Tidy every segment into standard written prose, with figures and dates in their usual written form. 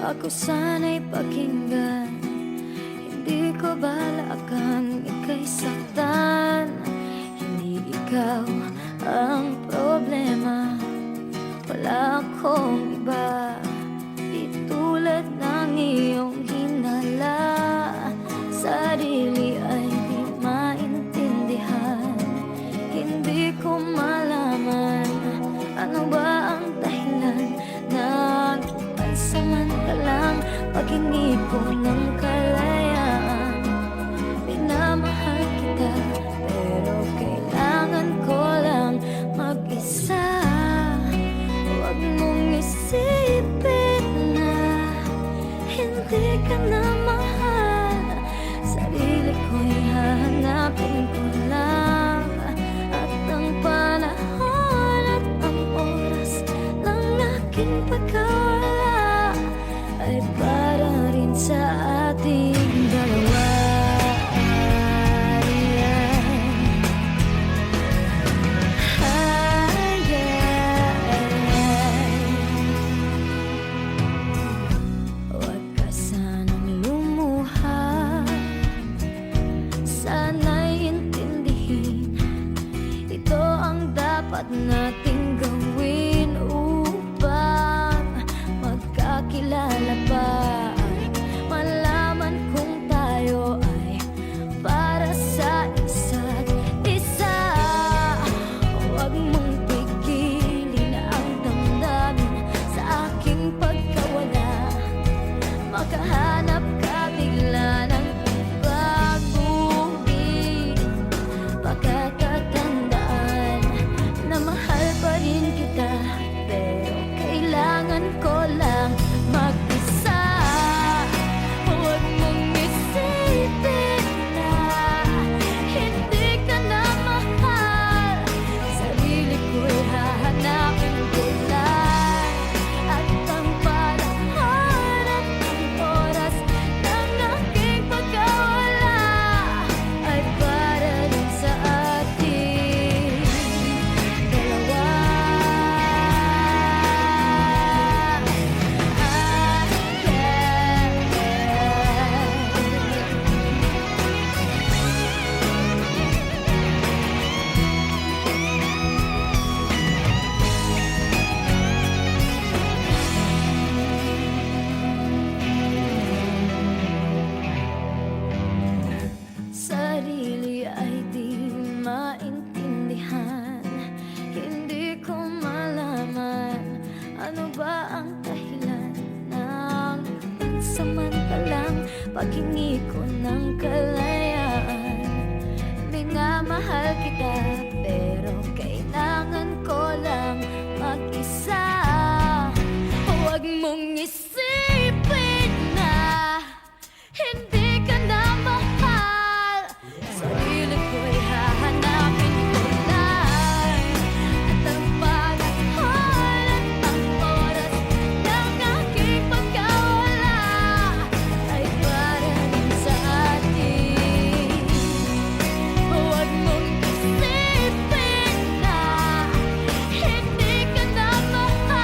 Ako sana'y pakinggan, hindi ko balakang ika'y saktan. Hindi ikaw ang problema, wala akong iba. Di tulad ng iyong hinala, sarili ay di maintindihan. Hindi ko malaman ano ba ang dahilan ng pansamantalang paghingi ko ng kalayaan. Minamahal kita pero kailangan ko lang mag-isa. Huwag mong isipin na hindi ka na mahal. Sarili ko'y hahanapin ko lang, at ang panahon at ang oras ng aking pagkawala ay para rin sa ating dalawa. Huwag ka sanang lumuha, sana'y intindihin. Ito ang dapat nating gawin upang magkakilala pa at malaman kung tayo ay para sa isa't isa. Huwag mong pigilin ang damdamin sa aking pagkawala. Makahanap ka bigla ng ibang ngunit pagkakatandaan na mahal pa rin kita, pero kailangan ko lang mag-isa. Huwag mong isipin na hindi ka na mahal. Sarili ko'y hahanapin ko lang, at ang panahon at ang oras ng aking pagkawala ay para rin sa ating dalawa. Sarili ay di maintindihan, hindi ko malaman ano ba ang dahilan ng pansamantalang paghingi ko ng kalayaan. Minamahal kita pero kailangan ko lang mag-isa. Huwag mong isipin na hindi ka na mahal. Sarili ko'y hahanapin ko lang, at ang panahon at ang oras ng aking pagkawala ay para rin sa atin. Huwag mong isipin na hindi ka na mahal.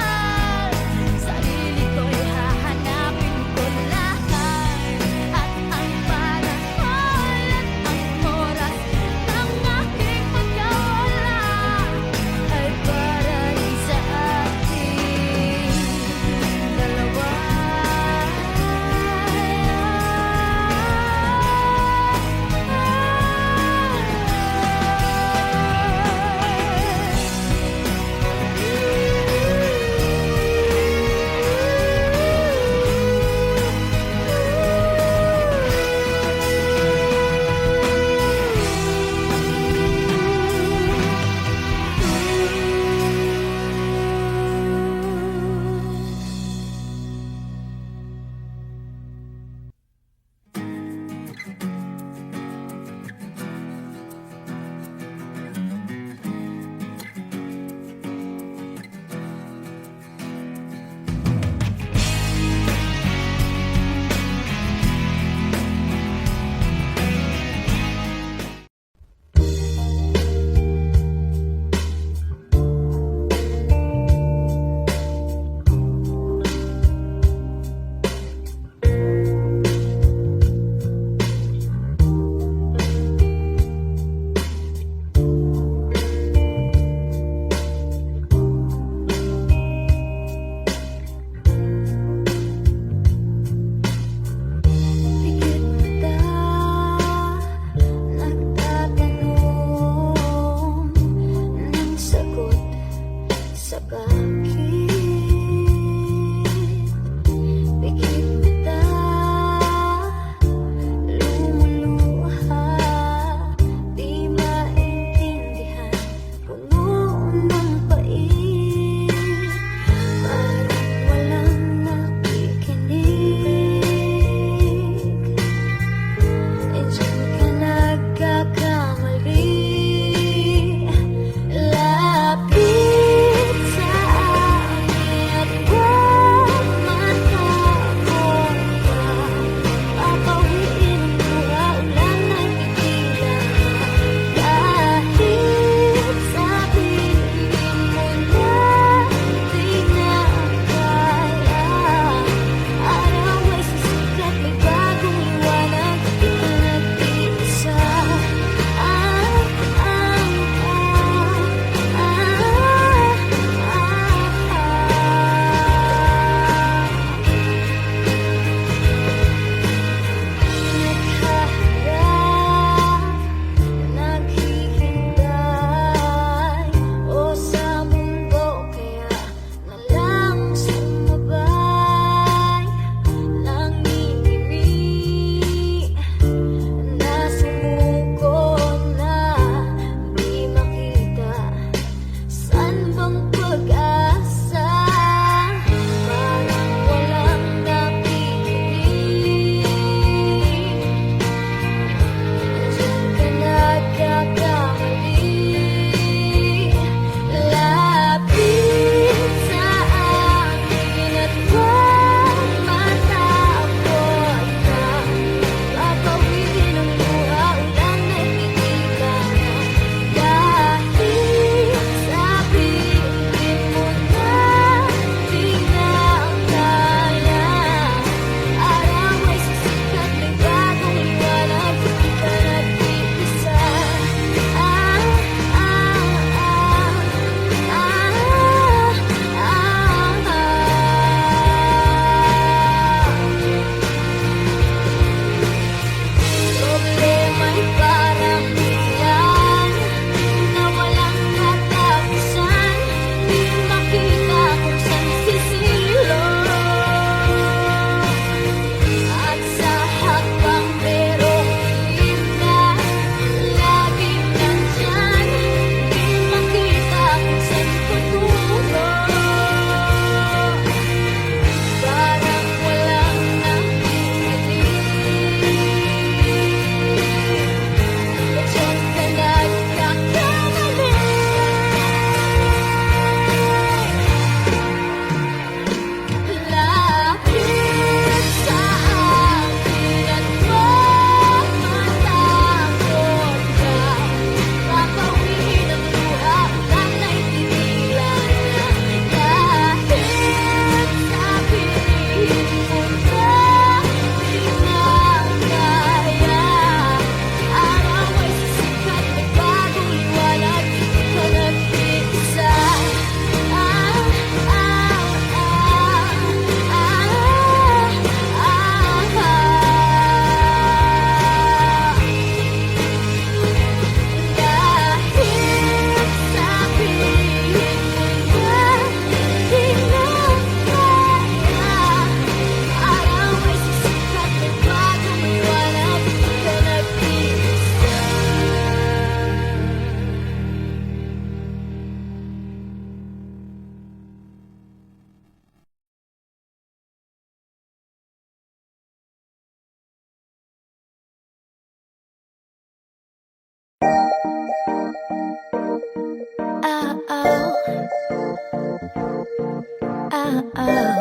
Ah, oh.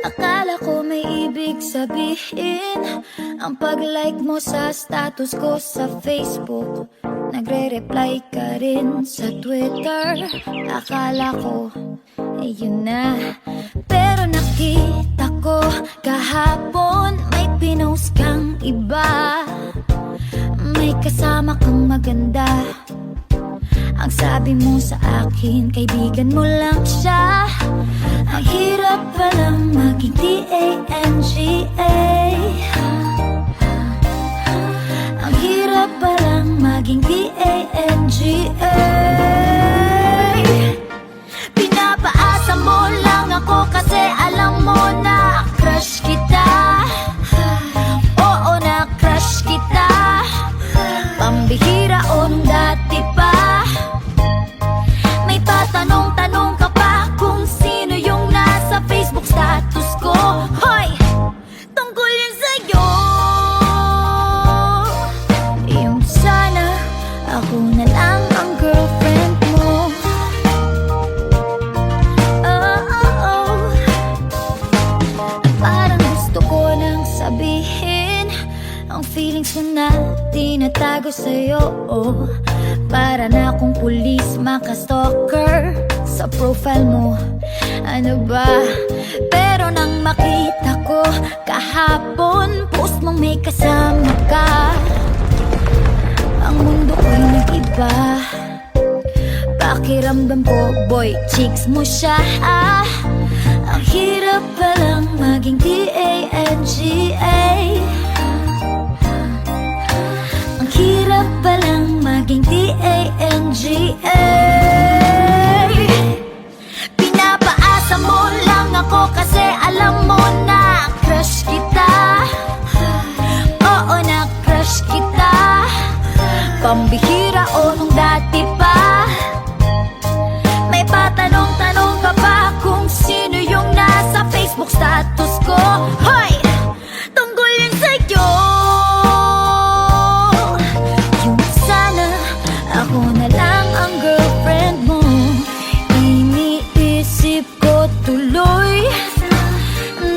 Akala ko may ibig sabihin ang pag-like mo sa status ko sa Facebook. Nagre-reply ka rin sa Twitter. Akala ko, yun na. Pero nakita ko kahapon may pinost kang iba. May kasama kang maganda. Ang sabi mo sa akin, kaibigan mo lang siya. Ang hirap palang maging T-A-N-G-A. Ang hirap palang maging T-A-N-G-A. Pinapaasa mo lang ako kasi alam mo na crush kita. Oo, na crush kita. Pambihira o nung dati pa. May patanong-tanong ka pa kung sino yung nasa Facebook status ko. Hoy! Tungkol yun sa'yo. Yung sana ako na lang ang girlfriend mo. Oh, oh, oh. Parang gusto ko nang sabihin ang feelings ko na tinatago sa'yo, oh. Para na akong pulis maka-stalker sa profile mo. Ano ba? Pero nang makita ko kahapon post mong may kasama ka, ang mundo ko'y nag-iba. Pakiramdam ko, boy, chicks mo siya. Ang hirap palang maging T-A-N-G-A. Ang hirap palang maging T-A-N-G-A. Pinapaasa mo lang ako kasi alam mo na crush kita. Oo, na crush kita. Pambihira o nung dati pa. May patanong-tanong ka pa kung sino yung nasa Facebook status ko. Hoy! Tungkol yun sa'yo. Yung sana ako na lang ang girlfriend mo. Iniisip ko tuloy,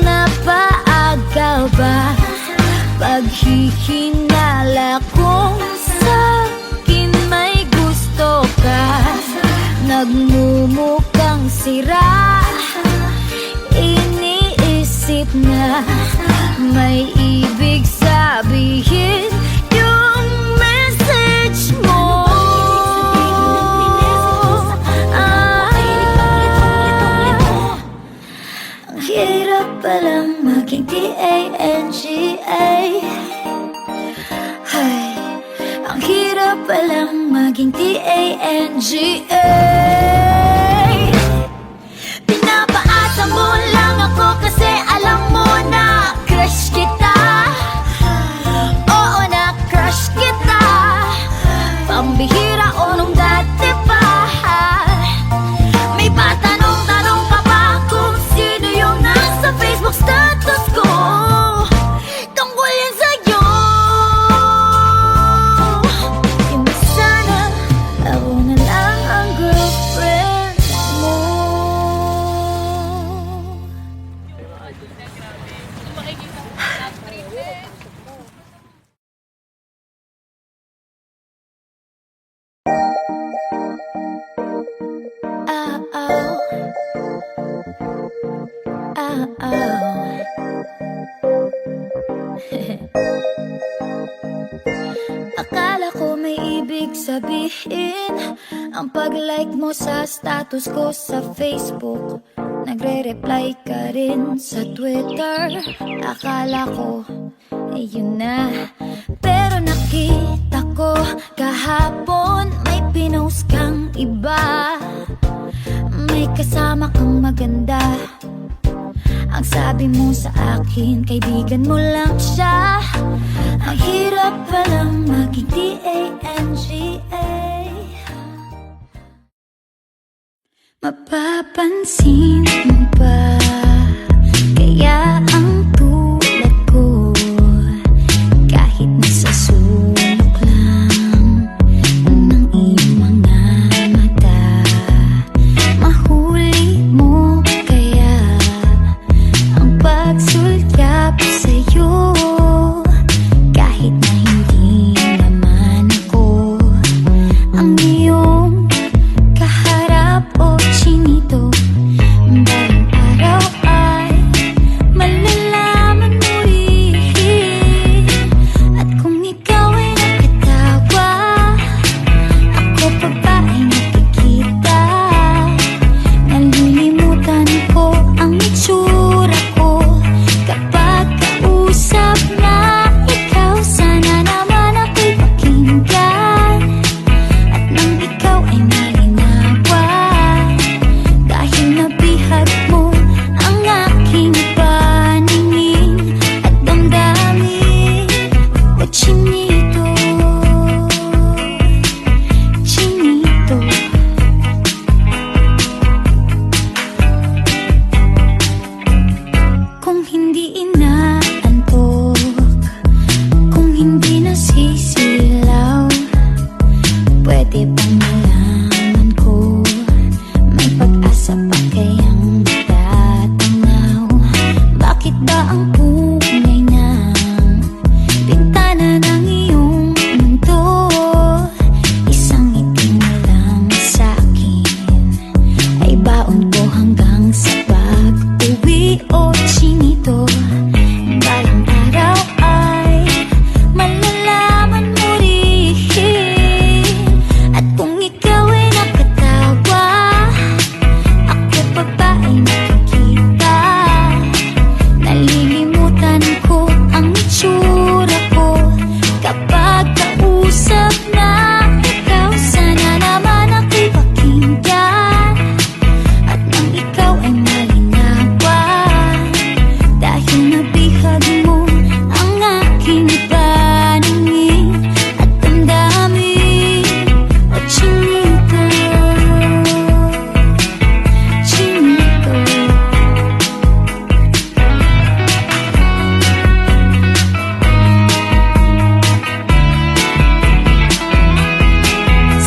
napaaga ba paghihinala kung sa'kin may gusto ka. Nagmumukhang sira, iniisip na may ibig sabihin yung message mo. Ang hirap palang maging T-A-N-G-A. Hay, ang hirap palang maging T-A-N-G-A. Pinapaasa mo lang ako kasi alam mo na crush kita. Oo, na crush kita. Pambihira o nung dati pa. May patanong-tanong ka pa kung sino yung nasa Facebook status ko. Tungkol yan sa'yo. Yung sana ako na lang ang girlfriend mo. Ah, oh. Ah, oh. Akala ko may ibig sabihin ang pag-like mo sa status ko sa Facebook. Nagre-reply ka rin sa Twitter. Akala ko, yun na. Pero nakita ko kahapon may pinost kang iba. May kasama kang maganda. Ang sabi mo sa akin, kaibigan mo lang siya. Ang hirap palang maging T-A-N-G-A. Mapapansin mo ba kaya ang tulad ko, kahit nasa sulok lang ng iyong mga Bakit ang nalaman ko may pag-asa pa kayang matatanaw? Bakit ba ang kulay ng bintana ng iyong mundo isang itim na lang sa'kin? Ay baon ko hanggang sa pag-uwi o chinito? Balang araw ay malalaman mo rin. At kung ikaw ay nakatawa, ako pa ba ay nakikita? Nalilimutan ko ang itsura ko kapag kausap na ikaw. Sana naman ako'y pakinggan at nang ikaw ay malinawan, dahil nabihag mo ang aking paningin at damdamin. At chinito, chinito,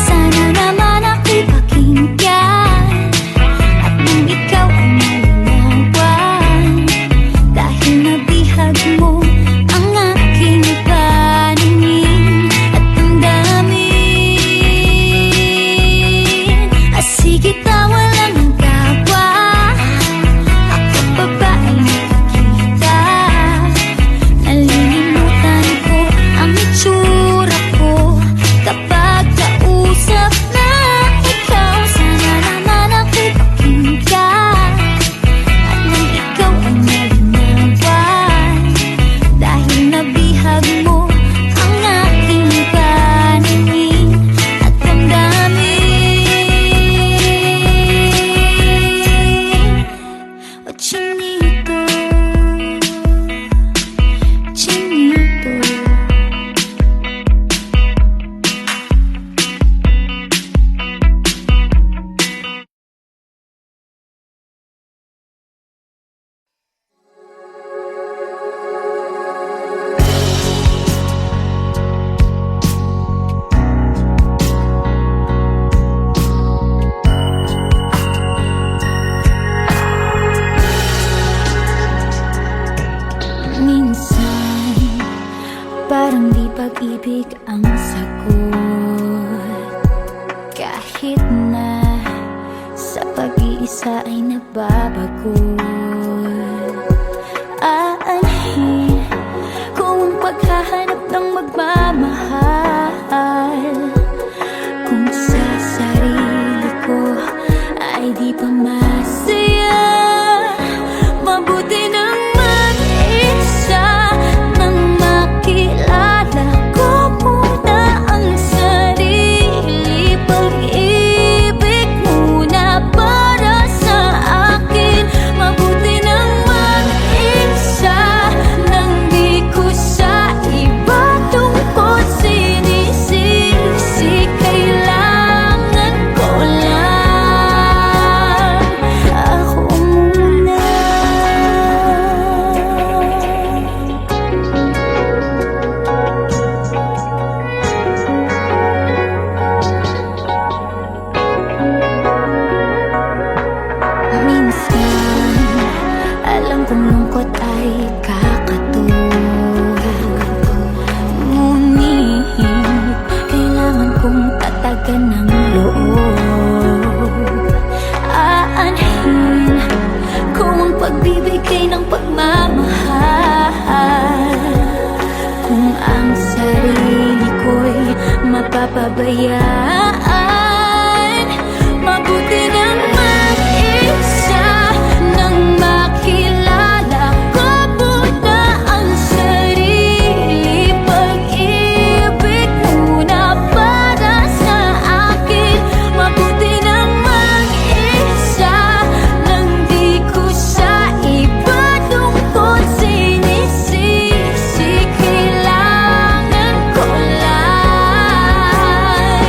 sana naman ako'y pakinggan at nang ikaw ay malinawan, dahil nabihag mo ang aking paningin at damdamin. Sige, tawa lang ang tawa, ako pa ba ay nakikita? Nalilimutan ko ang itsura ko kapag kausap na ikaw. Sana naman ako'y pakinggan at nang ikaw ay malinawan, dahil nabihag mo ang aking paningin at damdamin. O chinito, chinito. Minsan, parang di pag-ibig ang sagot, kahit na sa pag-iisa ay nagbabago. Aanhin ko ang paghahanap ng magmamahal, kung sa sarili ko ay di pa masaya. Mabuti nang mag-isa, nang makilala ko muna ang sarili. Pag-ibig muna para sa akin. Mabuti nang mag-isa, nang di ko sa iba tungkol sinisisi. Kailangan ko lang ako muna. Minsan, alam kong lungkot ay kakatulog, ngunit kailangan kong tatagan ng loob. Aanhin ko ang pagbibigay ng pagmamahal, kung ang sarili ko'y mapapabayaan. Mabuti nang mag-isa, nang makilala ko muna ang sarili. Pag-ibig muna para sa akin. Mabuti nang mag-isa, nang di ko sa iba tungkol sinisisi. Kailangan ko lang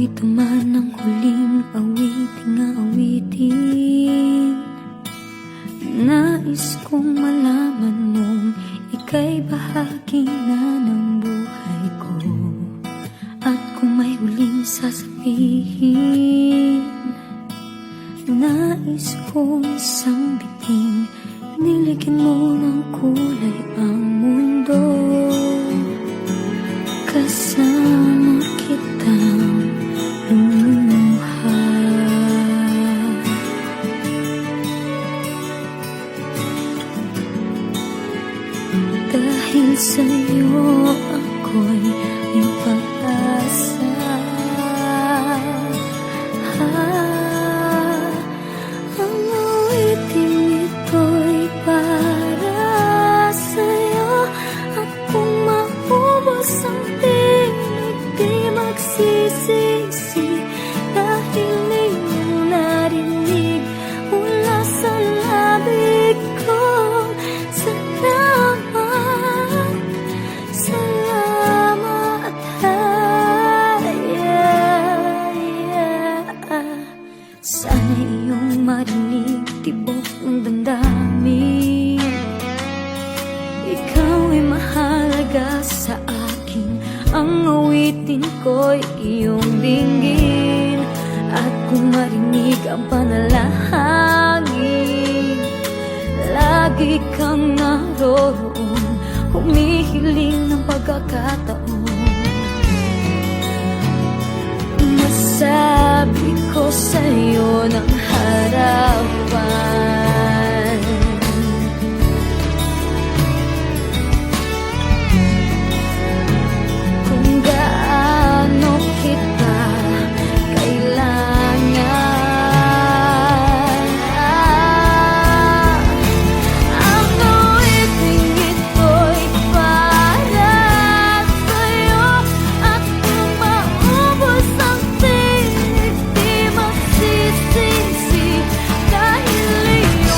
ito man ang huling awiting nais kong malaman mong ika'y bahagi na ng buhay ko. At kung may huling sasabihin, nais kong isang biting niligyan mo ng kulay ang mundo. Kasama kitang lumuha. Dahil sa'yo ako'y may pag-asa. Ang awiting ito'y para sa'yo. At kung maubos ang tinig, di magsisisi. Dahil iyong narinig mula sa labig ko. Salamat, sana iyong marinig tibok ng damdamin. Ikaw ay mahalaga sa akin. Ang awitin ko'y iyong dinggin. At kung marinig ang panalangin, lagi kang naroon, humihiling ng pagkakataon. Masabi ko sa'yo ng harapan, kung gaano kita kailangan. Ang awiting ito'y para sa'yo. At kung maubos ang tinig, di magsisisi. Dahil iyong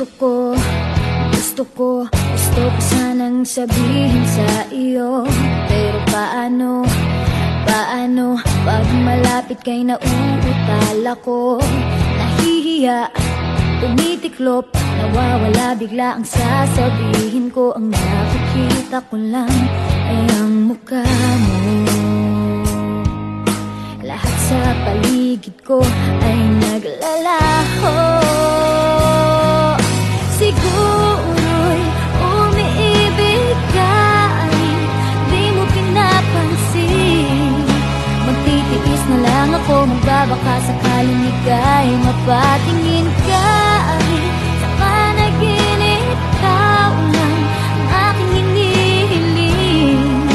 Gusto ko sanang sabihin sa iyo, pero paano pag malapit kay nauutal ako? Nahihiya, tumitiklop, nawawala bigla ang sasabihin ko. Ang nakikita ko lang ay ang mukha mo. Lahat sa paligid ko ay naglalaho. Siguro'y umiibig ka, ay di mo pinapansin. Magtitiis na lang ako, magbabaka sakaling ika'y mapatingin ka. Ay sa panaginip, ikaw lang ang aking hinihiling.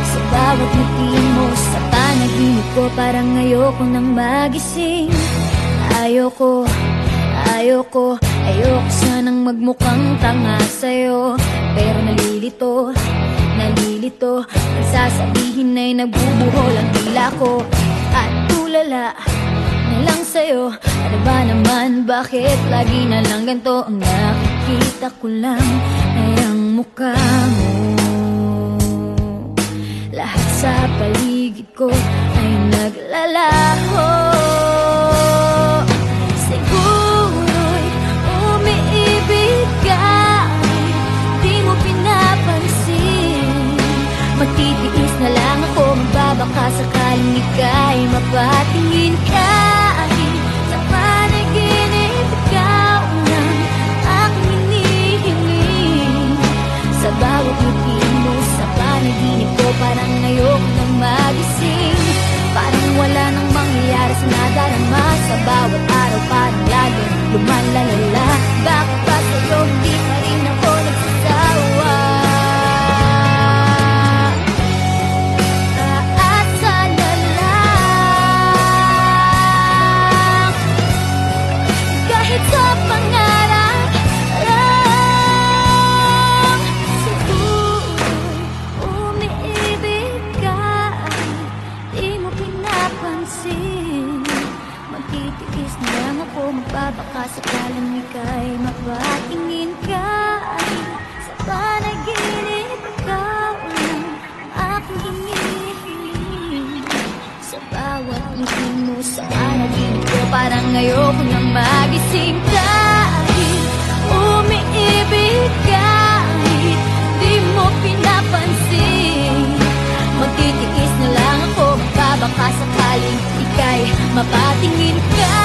Sa bawat ngiti mo sa panaginip ko, parang ayoko nang magising. Ayoko sanang magmukhang tanga sa'yo, pero nalilito ang sasabihin ay nagbubuhol ang dila ko. At tulala na lang sa'yo, ano ba naman, bakit lagi na lang ganito? Ang nakikita ko lang ay ang mukha mo. Lahat sa paligid ko ay naglalaho. Siguro'y umiibig ka, di mo pinapansin. Magtitiis na lang ako, magbabaka sakaling ika'y mapatingin ka. Sa panaginip, ikaw lang aking hinihiling. Sa bawat ngiti mo sa panaginip ko, parang ayoko nang magising. Parang wala nang mangyayari sa nadarama. Sa bawat araw parang laging lumalalala. Bakit ba sa'yo hindi pa rin ako nagsasawa? Aasa na lang, kahit sa pangarap lang. Siguro'y umiibig ka, di mo pinapansin. Magtitiis na lang ako, magbabaka sakaling ika'y mapatingin ka. Sa panaginip, ikaw lang ang aking hinihiling. Sa bawat ngiti mo sa panaginip ko, parang ayoko nang magising. Kahit umiibig ka, di mo pinapansin. Magtitiis na lang ako, magbabaka sakaling ika'y mapatingin ka.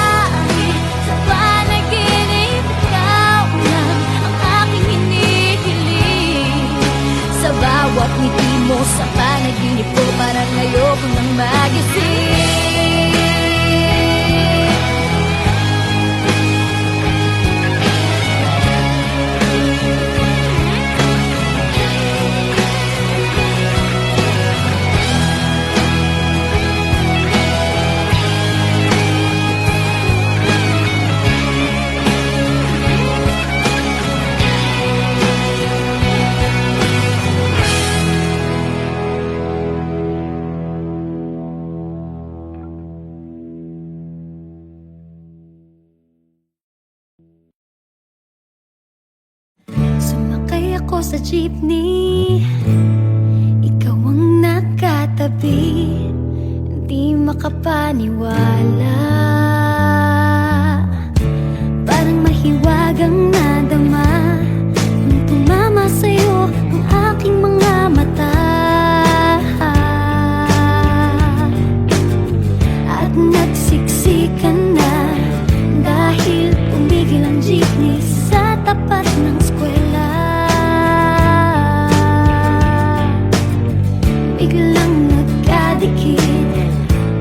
Sa panaginip, ikaw lang ang aking hinihiling. Sa bawat ngiti mo sa panaginip ko, parang ayoko nang magising. Sumakay ako sa jeepney, ikaw ang nakatabi. Hindi makapaniwala, parang mahiwagang nadama nung tumama sa'yo ang aking mga mata. At nagsiksikan na dahil tumigil ang jeepney sa tapat ng eskwela. Biglang nagkadikit,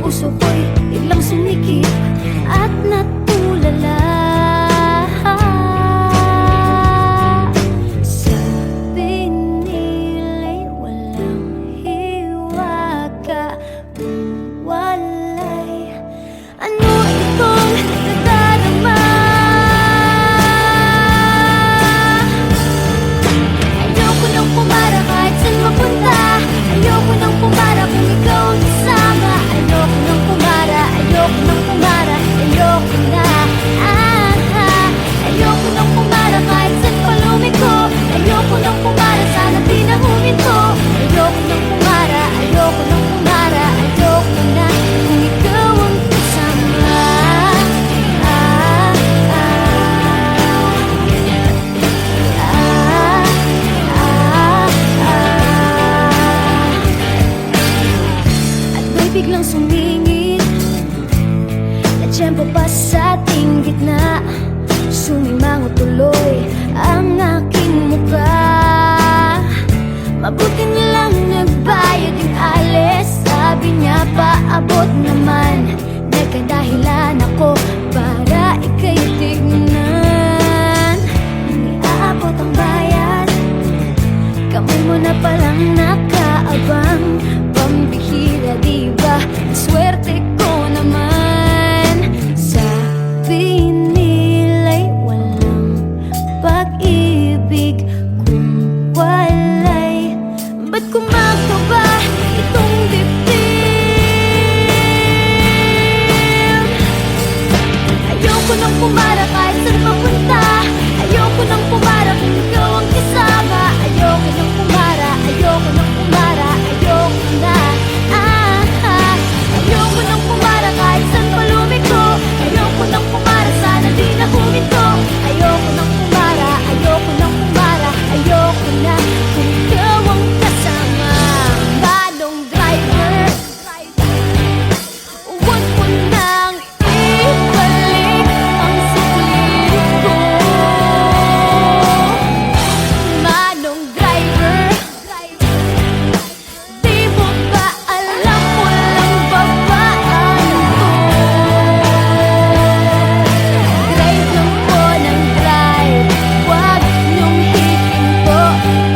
puso ko'y biglang sumikip at natulala. tiyempo pa sa ating gitna, sumimango tuloy ang aking mukha. Mabuti nilang nagbayad yung alis, sabi niya paabot naman. Nagkadahilan ako para ika'y tignan. Nang iaabot ang bayad, kamay mo na palang nakaabang. Pambihira diba, swerte ko naman. Sabi nila'y walang pag-ibig kung walay. Ba't kumakaba itong dibdib? Ayoko nang pumara kahit saan papunta. Ayoko nang pumara kung ikaw ang kasama. Ayoko nang pumara, ayoko nang pumara, ayoko na. Ayoko nang pumara kahit saan palumiko. Ayoko nang pumara, sana di na huminto. Ayoko nang pumara, ayoko nang pumara, ayoko na kung ikaw ang kasama. Manong driver, huwag mo nang ibalik ang siklin ko. Manong driver, di mo ba alam walang babaan ko? Drive lang po ng drive, huwag niyong hihinto.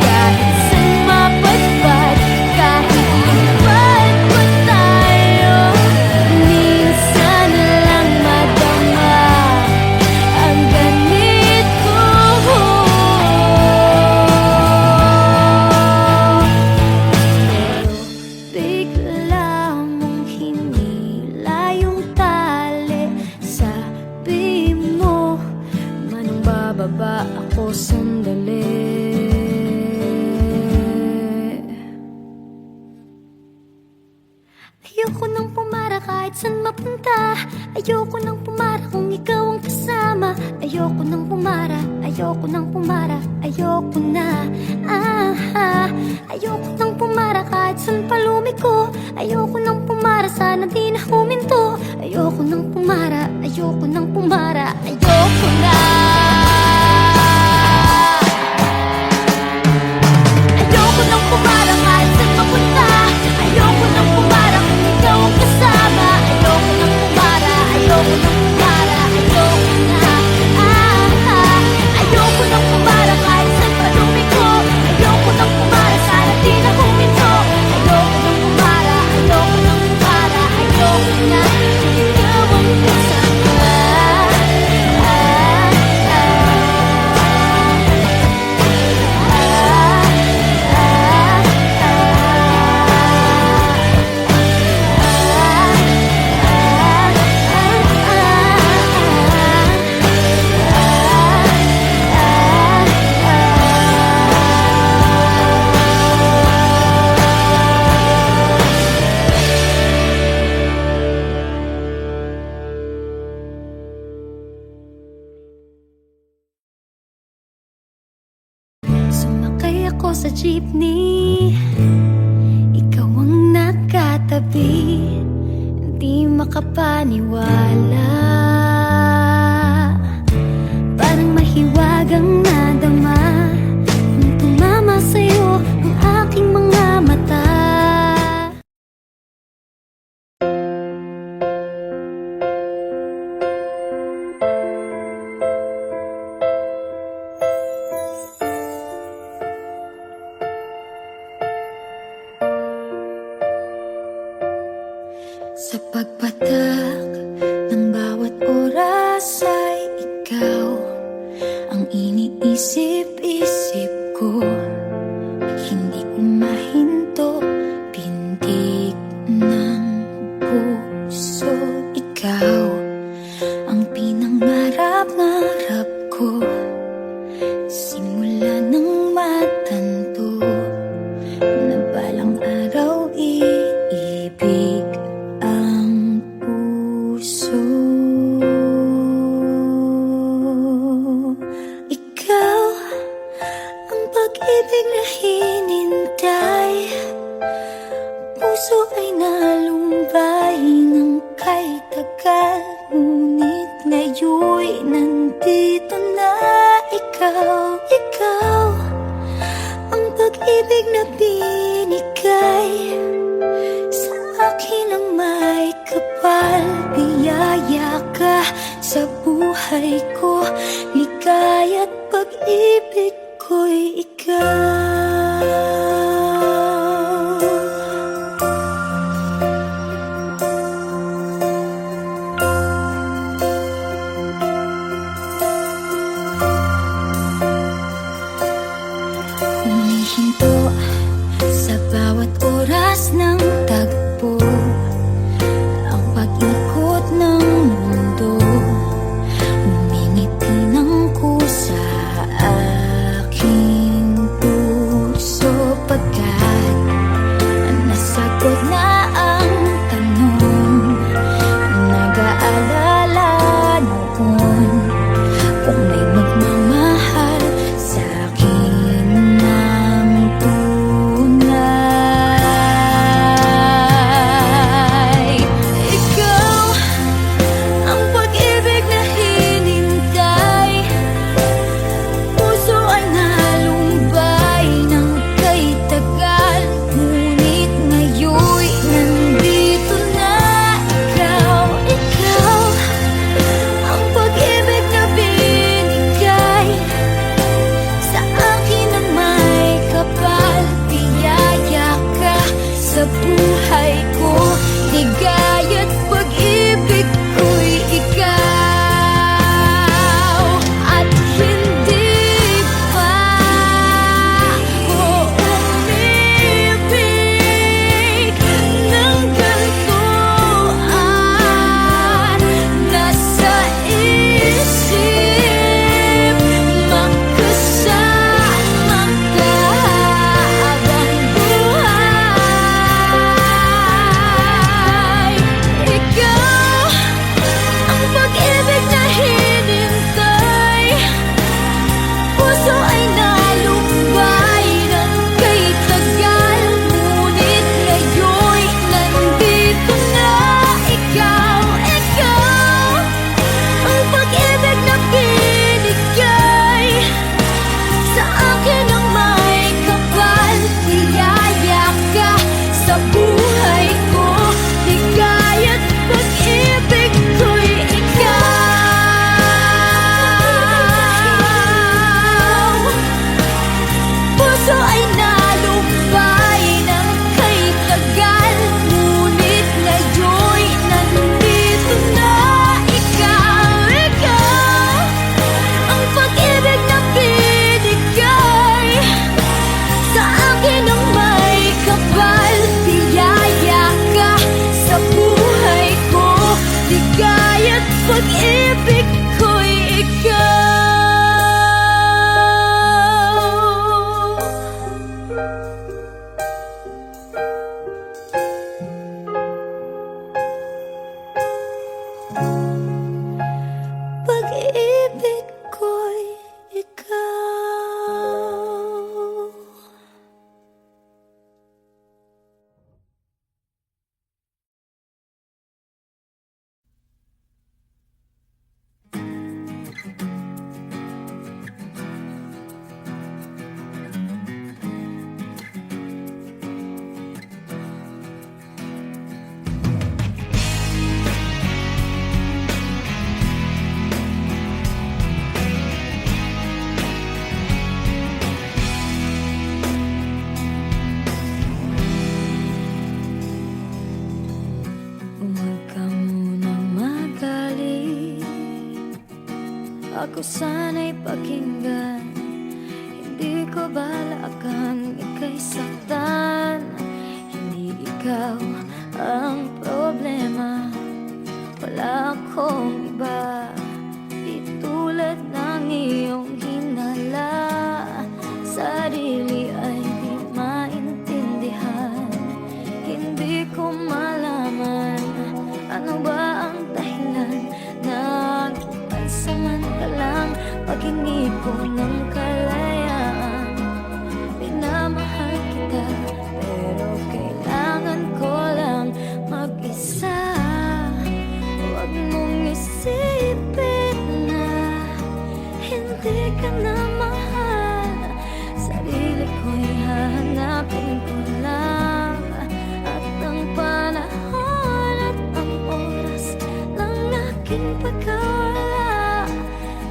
Kahit saan mapadpad, kahit lipad pa tayo, minsan lang madama ang ganito. Pero bigla mong hinila yung tali. Sabi mo, manong bababa ako sandali. Ayoko nang pumara kahit saan mapunta. Ayoko nang pumara kung ikaw ang kasama. Ayoko nang pumara, ayoko nang pumara, ayoko na. Ayoko nang pumara kahit saan palumiko. Ayoko nang pumara, sana di na huminto. Ayoko nang pumara, ayoko nang pumara, ayoko na. Ayoko nang pumara kahit saan mapunta. Ayoko nang pumara kung ikaw ang kasama. Ayoko nang pumara, ayoko nang pumara, ayoko na. Ayoko nang pumara kahit saan palumiko. Ayoko nang pumara, sana di na huminto. Ayoko nang pumara, ayoko nang pumara, ayoko na kung ikaw ang kasama. Sumakay ako sa jeepney, ikaw ang nakatabi. Hindi makapaniwala, parang mahiwagang nadama nung tumama sa'yo ang aking mga mata. Sa pagpatak ng bawat oras ay ikaw ang iniisip-isip ko. Hindi ko mahinto, pintig ng puso. Ikaw ang pinangarap-ngarap ko, simula ng matanto na balang araw iibig ang puso. Ikaw ang pag-ibig na hinintay, puso ay nalumbay ng kay tagal. kapal, biyaya ka sa buhay ko. Ligaya't pag-ibig ko'y ikaw. Humihinto sa bawat oras ng tagpo, ang pag-ikot ng mundo. Umingiti ng kusa aking puso, pagkat nasagot na ang tanong. Nag-aalala noon kung may magmamahal sa akin ng tunay. Ikaw ang pag-ibig na hinintay, puso ay nalumbay ng kay tagal, ngunit ngayon'y nandito na ikaw. Ikaw ang pag-ibig na binigay sa akin ng may kapal, biyaya ka sa buhay ko. Ligaya't pag-ibig ko'y ikaw. At hindi pa ko umibig ng gantuan. Nasa isip magkasama ka habang buhay. Ikaw ang pag-ibig na hinintay, puso ay nalumbay ng kay tagal, ngunit ngayon'y nandito na ikaw. Ikaw ang pag-ibig na binigay sa akin ng may kapal, biyaya ka sa buhay ko. Ligaya't pag-ibig ko'y ikaw. Puso ay nalumbay ng kay tagal, ngunit ngayon'y nandito na ikaw. Ikaw ang pag-ibig na binigay sa akin ng may kapal, biyaya ka sa buhay ko. Ligaya't pag-ibig ko'y ikaw. Pag-ibig ko'y ikaw. Huwag ka munang magalit, ako sana'y pakinggan. Hindi ko balak kang ika'y saktan, hindi ikaw ang problema. Wala akong iba, di tulad ng iyong hinala. Sarili ay di maintindihan, hindi ko malaman ano ba ang dahilan ng pansamantalang pag-hingi ko ng kalayaan. Minamahal kita, pero kailangan ko lang mag-isa. aking pagkawala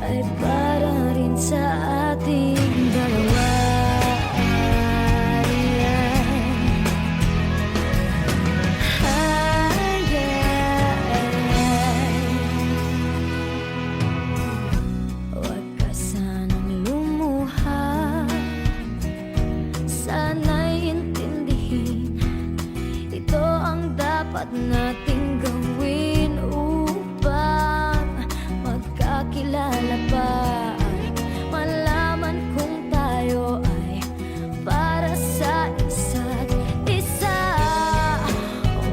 ay para rin sa ating dalawa. Huwag ka sanang lumuha, sana'y intindihin, ito ang dapat nating gawin upang magkakilala pa at malaman kung tayo ay para sa isa't isa.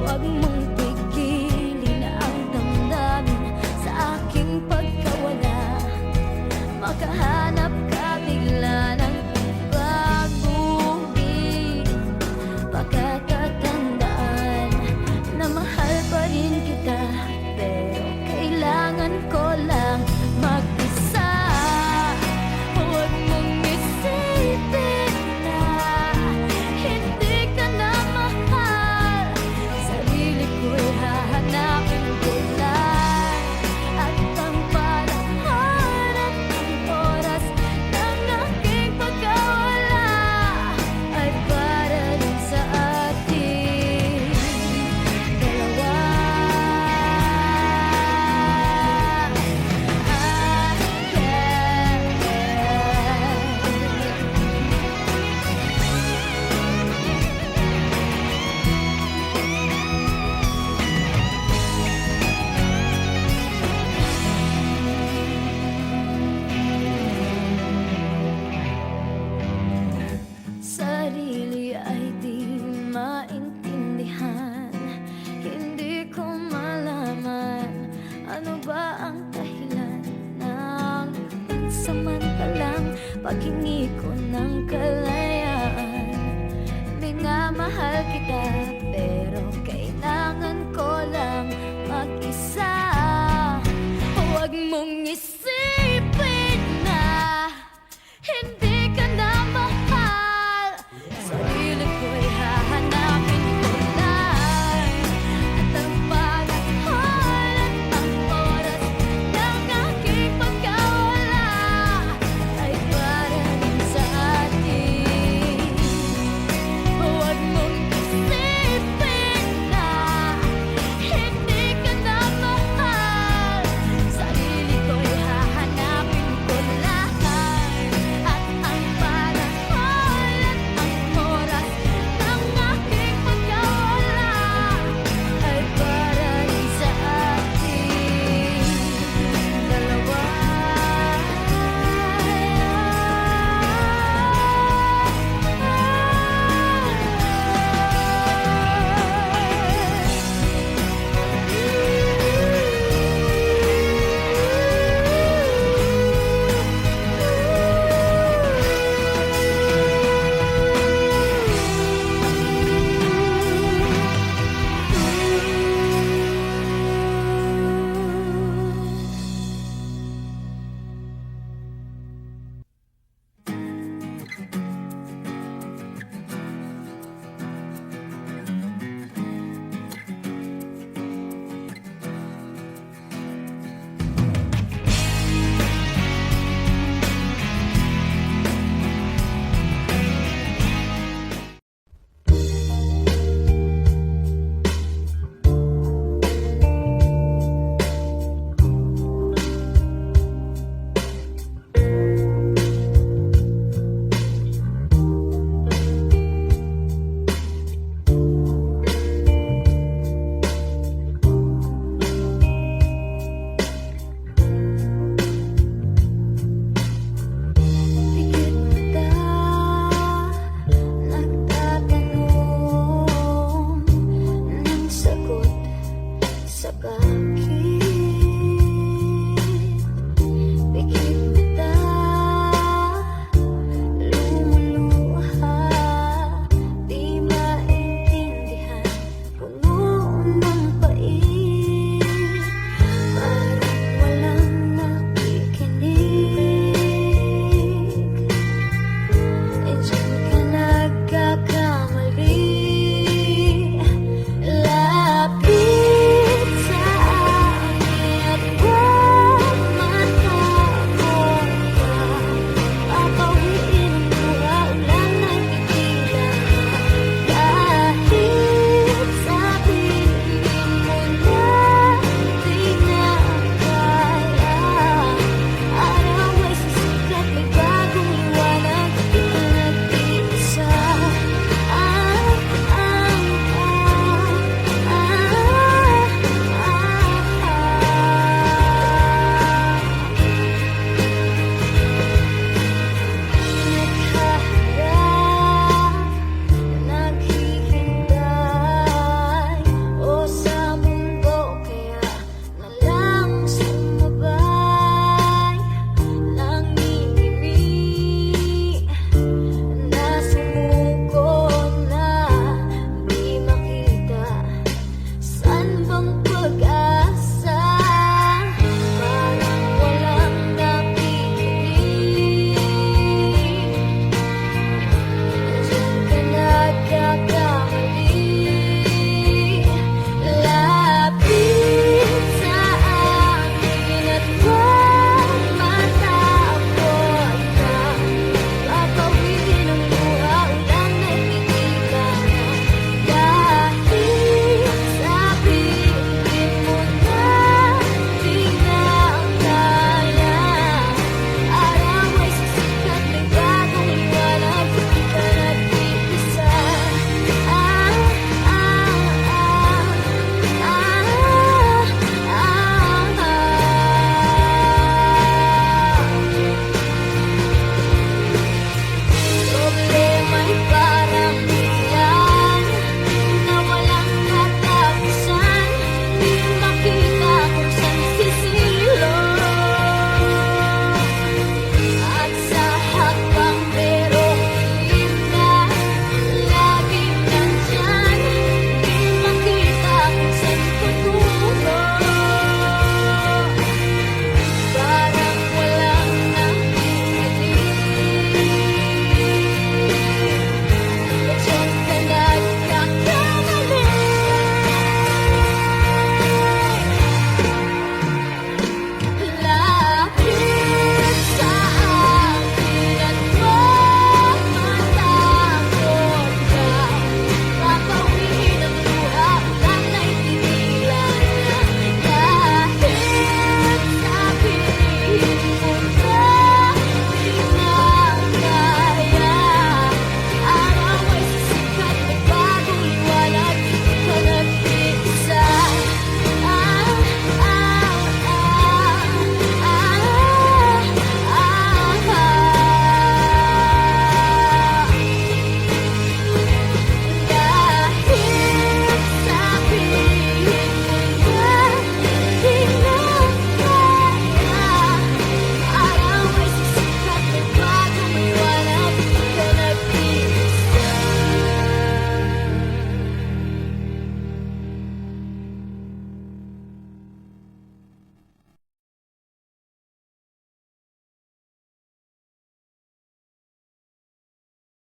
Huwag mong pigilin ang damdamin sa aking pagkawala, makahanap ka bigla ng ibang bumili. Pagkakatandaan na mahal pa rin kita, pero kailangan ko lang mag-isa. Huwag mong isipin na hindi ka na mahal, sarili ko'y hahanapin ko lang. At ang panahon at ang oras ng aking pagkawala ay para rin sa ating dalawa. Sarili ay di maintindihan, hindi ko malaman ano ba ang dahilan ng pansamantalang paghingi ko ng kalayaan. Minamahal kita, pero kailangan ko lang mag-isa. Huwag mong isipin na hindi ka na mahal, sarili ko'y hahanapin ko lang. At ang panahon at ang oras ng aking pagkawala ay para rin sa atin. Huwag mong isipin na hindi ka na mahal, sarili ko'y hahanapin ko lang. At ang panahon at ang oras ng aking pagkawala ay para rin sa ating dalawa. Pikit mata, nagtatanong ng sagot sa bakit.